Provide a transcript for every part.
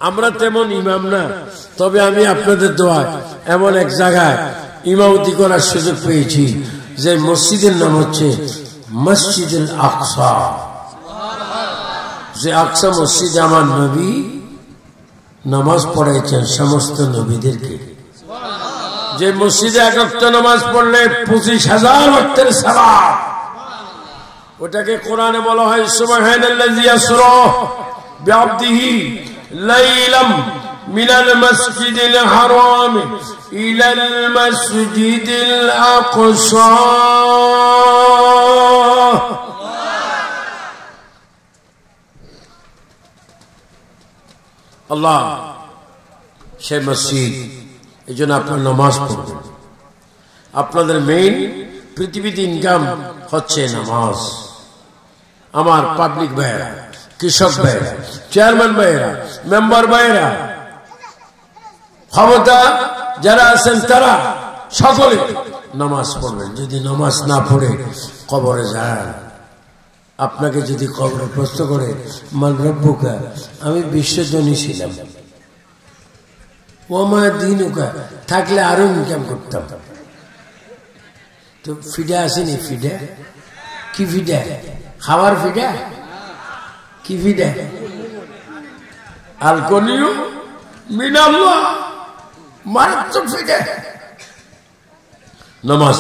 আমরা তেমন ইমাম না, তবে আমি আপনাদের দোয়ায় এমন এক জায়গায় ইমামতি করার সুযোগ পেয়েছি যে মসজিদের নাম হচ্ছে মসজিদুল আকসা। যে আকসা মসজিদে আমার নবী নামাজ পড়াইছেন সমস্ত নবীদেরকে। যে মসজিদে এক ওয়াক্ত নামাজ পড়লে 25,000 ওয়াক্তের সালাত, ওটাকে কোরআনে বলা হয় সুবহানাল্লাযী আসরা বিআবদিহি লাইলাম মিনাল মাসজিদিল হারাম ইলাল মাসজিদিল আকসা। আল্লাহ সেই মসজিদ, এই জন্য আপনার নামাজ পড়বেন। আপনাদের মেইন পৃথিবীতে ইনকাম হচ্ছে নামাজ। আমার পাবলিক ভাইয়েরা, কৃষক ভাইয়েরা, চেয়ারম্যান ভাইয়েরা, মেম্বার ভাইয়েরা, ক্ষমতা যারা আছেন তারা সকলে নামাজ পড়বেন। যদি নামাজ না পড়ে কবরে যান, আপনাকে যদি কবরে প্রশ্ন করে মান রব্বুকা, আমি বিশ্বজনী ছিলাম, ওমা দিনুকা, থাকলে আরো ইনকাম করতাম। তো ফিডা আসেনি? ফিডা কি? ফিডা খাবার ফিডা কি? ফিডা আলকনিউ মিনাল্লাহ, মারাত্মক ফিডা। নামাজ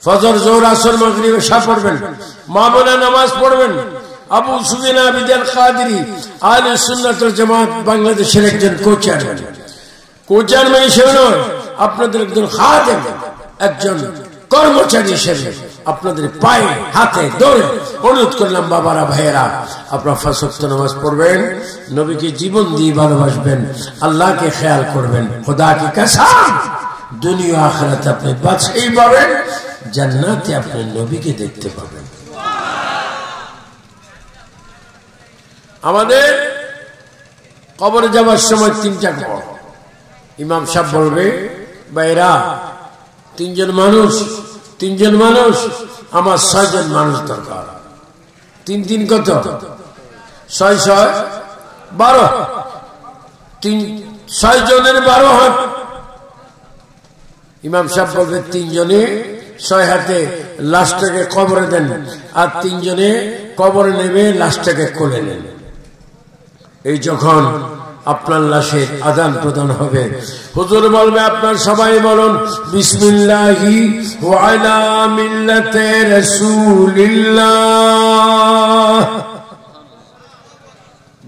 ফজর, জোহর, আসর, মাগরিব, এশা পড়বেন। মা বোনেরা নামাজ পড়বেন। আবু সুফিয়ান আবিদ আল কাদেরী আহলে সুন্নাত ওয়াল জামাত বাংলাদেশের একজন কোচারম্যান হিসেবে নয়, আপনাদের একজন খাদেম, একজন কর্মচারী হিসেবে আপনাদের পায়ে হাতে ধরে অনুরোধ করলাম, বাবারা ভাইয়েরা, আপনারা 5 ওয়াক্ত নামাজ পড়বেন, নবীকে জীবন দিয়ে ভালোবাসবেন, আল্লাহকে খেয়াল করবেন। খোদা কি কসম, দুনিয়া আখিরাতে আপনি বাঁচিয়ে পাবেন, জান্নাতে আপনি নবীকে দেখতে পাবেন। আমাদের কবরে যাওয়ার সময় 3টা কবর। ইমাম সাহেব বলবে, ভাইরা 3জন মানুষ, আমার 6 জন মানুষ দরকার। 3 3 কত? 6 6 12। 6 জনের 12 হাত। ইমাম সাহেব বলবে 3 জনে 6 হাতে লাশটাকে কবরে দেন, আর 3 জনে কবরে নেবে, লাশটাকে কোলে নেন। এই যখন আপনার লাশের আদান প্রদান হবে, হুজুর বলবে, আপনার সবাই বলুন বিসমিল্লাহি ওয়া আলা মিল্লাতি রাসূলিল্লাহ।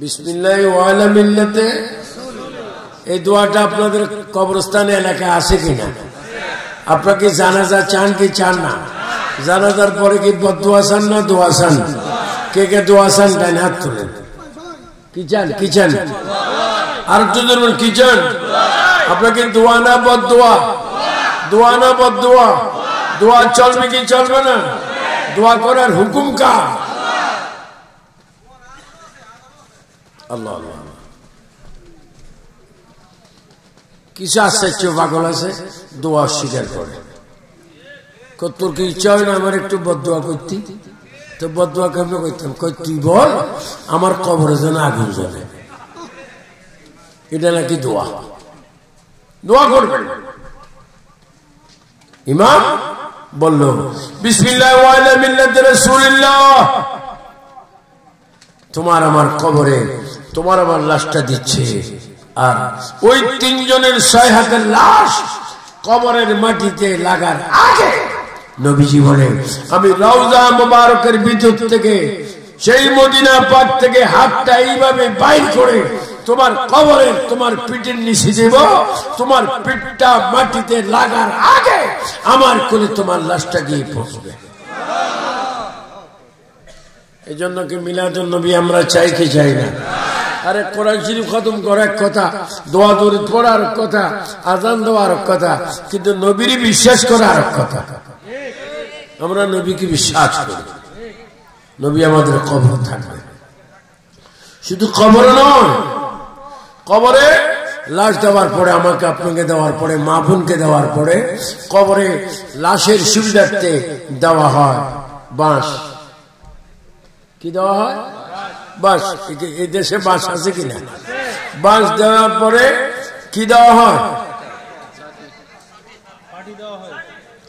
বিসমিল্লাহি ওয়া আলা মিল্লাতি, এই দোয়াটা আপনাদের কবরস্থানে এলাকায় আছে কিনা? আপনারা কি জানাজা চান কি চান না? জানাজার পরে কি বদদোয়া চান না দোয়া চান? কে কে দোয়া চান? ডান হাত তুলেন। কি চান? কি চান? আর একটু ধরুন, কি চান? আপনাকে দোয়া না বদদোয়া? দোয়া না বদদোয়া? দোয়া চলবে কি চলবে না? দোয়া করার হুকুম কার? আল্লাহ। কিছু আশ্চর্য পাগল আছে, দোয়া স্বীকার করে। তোর কি ইচ্ছা হয় না আমার একটু বদদোয়া করতি? তো বদদোয়া কেমন করতাম? তুই বল আমার কবরে যেন আগুন জ্বলে, এটা নাকি দোয়া? দোয়া করবেন। ইমাম বলল বিসমিল্লাহ ওয়া আলা মিল্লাতি রাসূলিল্লাহ, তোমার আমার কবরে তোমার আমার লাশটা দিচ্ছে, আর ওই 3 জনের 6 হাতের লাশ কবরের মাটিতে লাগার আগে নবীজি বলে, আমি রওজা মুবারকের ভিতর থেকে, সেই মদিনা পাক থেকে হাতটা এইভাবে বাইর করে তোমার কবরে তোমার পিঠের নিচে দেব, তোমার পিঠটা মাটিতে লাগার আগে আমার কোলে তোমার লাশটা গিয়ে পৌঁছবে। এই জন্য কি মিলাদুন নবী আমরা চাই কি চাই না? আরে কোরআন শরীফ খতম করার কথা, দোয়া দরুদ পড়ার কথা, আযান দেওয়ার কথা, কিন্তু নবীরই বিশ্বাস করার কথা। আমরা নবীকে বিশ্বাস করি, নবী আমাদের কবর থাকবে। শুধু কবর নয়, কবরে লাশ দেওয়ার পরে, আমাকে আপনাকে দেওয়ার পরে, মা বোনকে দেওয়ার পরে কবরে লাশের সুবিধার্থে দেওয়া হয় বাঁশ। কি দেওয়া হয়? বাঁশ। এই দেশে বাঁশ আছে কিনা? বাঁশ দেওয়ার পরে কি দেওয়া হয়?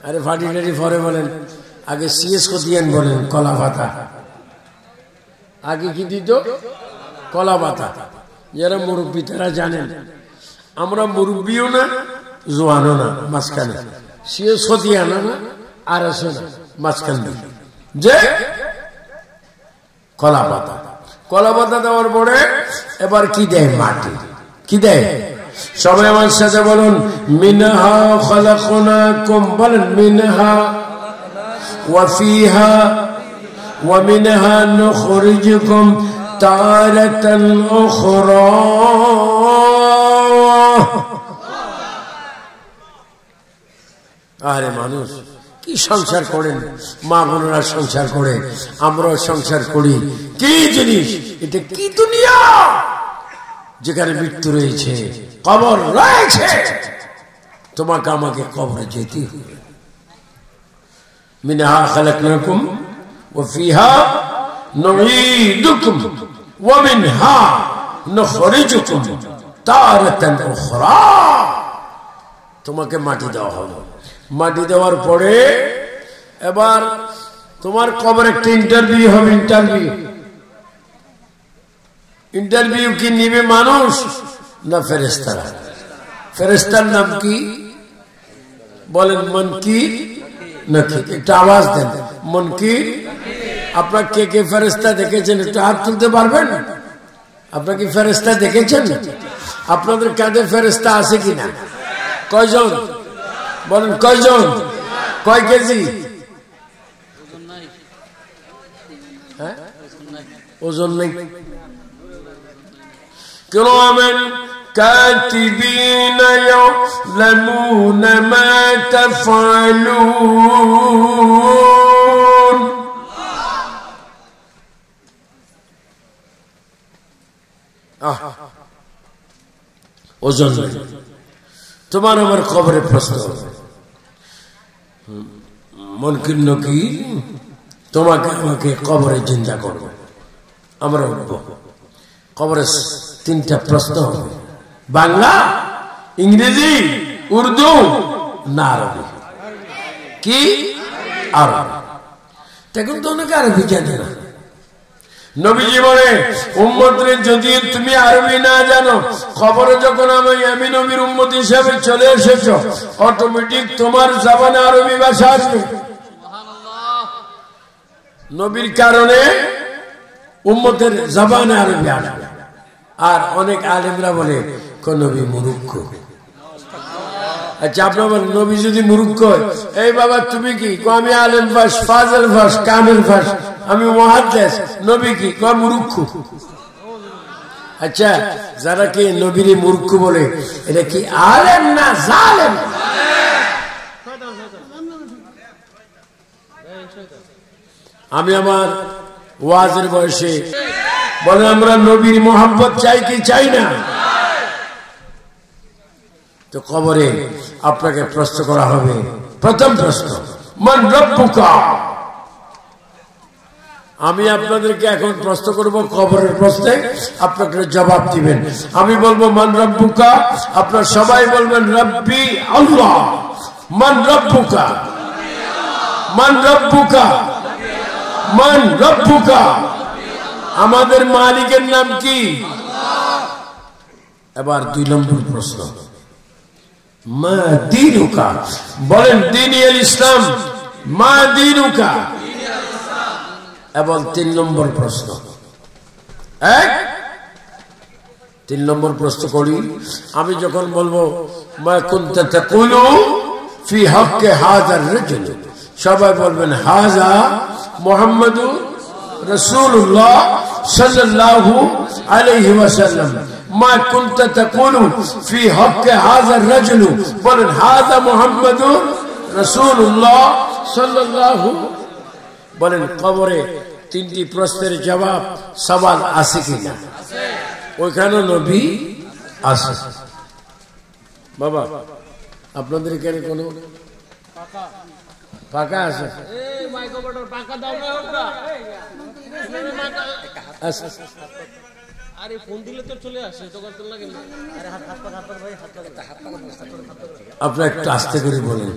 আরে ফাটি টাটি পরে বলেন, আগে সিএস দিয়েন বলেন কলা পাতা। আগে কি দিত? কলা পাতা। যারা মুরব্বী তারা জানেন, আমরা মুরব্বীও না জোয়ানও না, মাঝখানে সিএস দিয়ে আনা না আর আসে না, মাঝখানে যে কলা পাতা। কলা পাতা দেওয়ার পরে এবার কি দেয়? মাটি। কি দেয়? সবাই আমার সাথে বলুন, মিনহা খালাকনাকুম। বলেন, মিনহা ওয়া ফিহা ওয়া মিনহা নুখরিজুকুম তারাতান উখরা। আরে মানুষ কি সংসার করেন, মা বোনেরা সংসার করে, আমরাও সংসার করি। কি জিনিস এটা? কি দুনিয়া যেখানে মৃত্যু রয়েছে, কবর রয়েছে, তোমাকে আমাকে কবরে যেতে হবে। মিনহা খালাকনাকুম ওয়া ফিহা নুঈদুকুম ওয়া মিনহা নুখরিজুকুম তারাতান উখরা। তোমাকে মাটি দেওয়া হবে। মাটি দেওয়ার পরে এবার তোমার কবর একটা ইন্টারভিউ হবে। ইন্টারভিউ কি নিবে মানুষ না ফেরেশতারা? ফেরেশতার নাম কি বলেন? মুনকির নাকির। একটা আওয়াজ দেন, মুনকির। আপনারা কে কে ফেরেশতা দেখেছেন? একটু হাত তুলতে পারবেন? আপনারা কি ফেরেশতা দেখেছেন? আপনাদের কাঁধে ফেরেশতা আছে কিনা? কয়জন বলেন? কয়জন? কয় কেজি? হ্যাঁ, ওজন নেই। কিরামান কাতিবিনা ইয়ালামুনা মা তাফআলুন। ওজন নেই। তোমার আমার কবরে প্রশ্ন হবে, মুনকির নাকির তোমাকে আমাকে কবরে জিন্দা করবো, আমরা উঠব। কবরে তিনটা প্রশ্ন হবে, বাংলা, ইংরেজি, উর্দু না আরবি। কি? আরবি। তখন তো অনেকে আরবি জানে না। নবীজি বলে, উম্মতরে যদি তুমি আরবি না জানো, খবরে যখন আমি নবীর উম্মত হিসাবে চলে এসেছ, অটোমেটিক তোমার জবানে আরবি ভাষা আসবে। নবীর কারণে উম্মতের জবানে আরবি আসবে। আর অনেক আলেমরা বলে নবী মূর্খ। আচ্ছা, আপনার বলেন, নবী যদি মূর্খ হয়, এই বাবা তুমি কি? আমি আলেম ফাস, ফাজল ফাস, কামেল ফাস, আমি মুহাদ্দিস। নবী কি? মূর্খ। আচ্ছা, যারা কি নবীর মূর্খ বলে, এটা কি আলেম না জালেম? আমি আমার ওয়াজের বয়সে বলে, আমরা নবীর মোহাম্মত চাই কি চাই না? তো কবরে আপনাকে প্রশ্ন করা হবে। প্রথম প্রশ্ন, মান রব্বুকা। আমি আপনাদেরকে এখন প্রশ্ন করব কবরের প্রশ্নে, আপনাকে জবাব দিবেন। আমি বলবো মান রব্বুকা, আপনারা সবাই বলবেন রব্বি আল্লাহ। মান রব্বুকা, মান রব্বুকা, মান রব্বুকা। আমাদের মালিকের নাম কি? এবার 2 নম্বর প্রশ্ন, মা দীনুকা। বলেন, দীনি আল ইসলাম। মা দীনুকা। এবং 3 নম্বর প্রশ্ন, 3 নম্বর প্রশ্ন করি। আমি যখন বলবো মা কুনতা তাকুলু ফি হক্কে হাযার রাজুল, সবাই বলবেন হাযা মুহাম্মাদুর রাসূলুল্লাহ সাল্লাল্লাহু আলাইহি ওয়াসাল্লাম। মা কুনতা তাকুলু ফি হক্কে হাযার রাজুল, বলেন হাযা মুহাম্মাদুর রাসূলুল্লাহ সাল্লাল্লাহু। বলেন, কবরে 3টি প্রশ্নের জবাব সওয়াল আছে কিনা? ওইখানে নবী আছে। বাবা, আপনাদের এখানে কোন ফাঁকা আছে? আপনার একটু আস্তে করে বলেন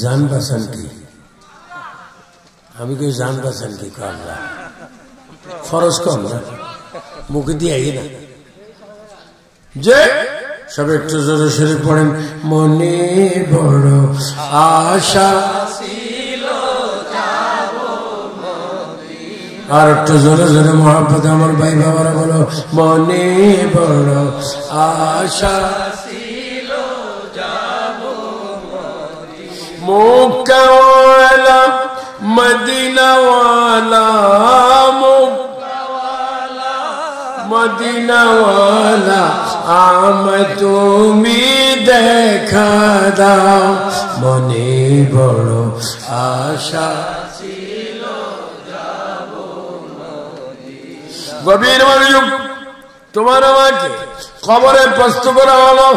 জান বাঁচান কি? আমি কেউ জান বাঁচান কি আল্লাহ ফরজ কর না মুখে দিয়ে না যে সব একটু জোরে সরে পড়েন মনে বড় আশা আর একটু জোরে জোরে মহাব্বত আমার ভাই বাবারা বলো মনে বড় আশা মুক্কাওয়ালা মদিনাওয়ালা মদিনাওয়ালা আমায় তুমি দেখা দাও মনে বড় আশা গভীর মনোযোগ তোমার আমাকে কবরে প্রশ্ন করা হলো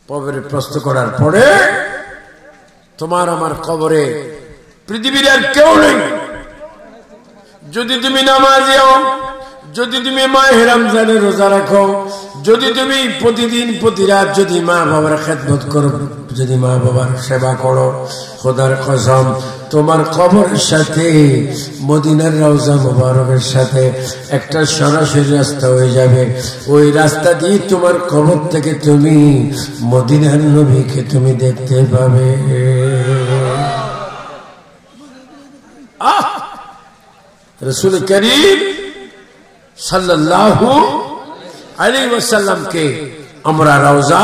কবরে প্রশ্ন করার পরে তোমার আমার কবরে পৃথিবীর আর কেউ নেই যদি তুমি নামাজি হও যদি তুমি মাহে রমজানের রোজা রাখো যদি তুমি প্রতিদিন প্রতি রাত যদি মা বাবার খেদমত করো যদি মা বাবার সেবা করো খোদার কসম তোমার কবরের সাথে মদিনার রওজা মুবারকের সাথে একটা সরাসরি রাস্তা হয়ে যাবে ওই রাস্তা দিয়ে তোমার কবর থেকে তুমি মদিনার নবীকে তুমি দেখতে পাবে রাসূল করিম সাল্লাল্লাহু আলাইহি ওয়াসাল্লামকে আমরা রওজা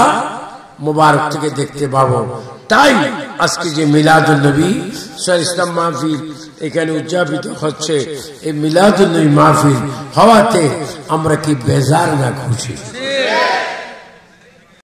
মুবারক থেকে দেখতে পাবো তাই আজকে যে মিলাদুন নবী ইসলাম মাহফিল এখানে উদযাপিত হচ্ছে এই মিলাদুন নবী মাহফিল হওয়াতে আমরা কি বেজার না খুশি